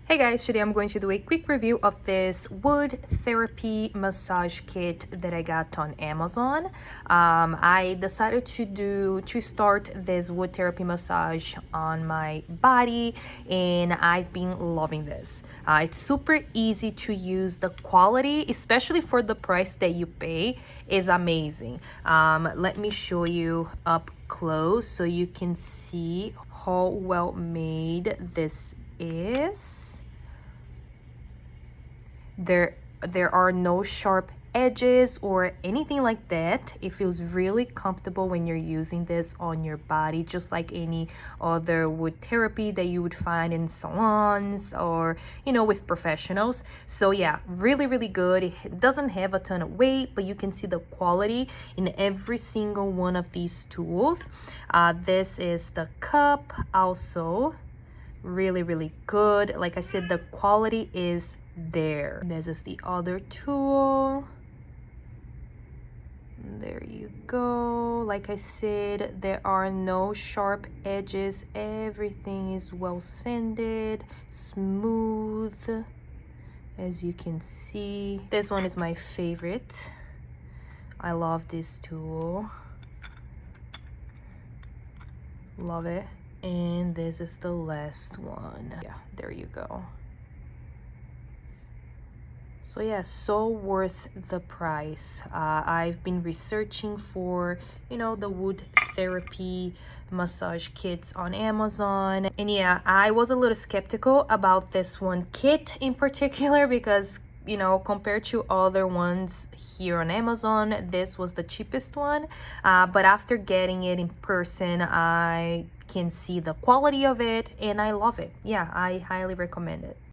Hey guys, today I'm going to do a quick review of this wood therapy massage kit that I got on Amazon. I decided to start this wood therapy massage on my body, and I've been loving this. It's super easy to use. The quality, especially for the price that you pay, is amazing. Let me show you up close so you can see how well made this is. There are no sharp edges or anything like that. It feels really comfortable when you're using this on your body, just like any other wood therapy that you would find in salons or with professionals. So yeah, really good. It doesn't have a ton of weight, but you can see the quality in every single one of these tools. This is the cup, also really good. Like I said, the quality is there. This is the other tool. There you go. Like I said, there are no sharp edges. Everything is well sanded, smooth, as you can see. This one is my favorite. I love this tool. Love it. And this is the last one. Yeah, there you go. So yeah, so worth the price. I've been researching for the wood therapy massage kits on Amazon, and yeah, I was a little skeptical about this one kit in particular because compared to other ones here on Amazon, this was the cheapest one. But after getting it in person, I can see the quality of it and I love it. Yeah, I highly recommend it.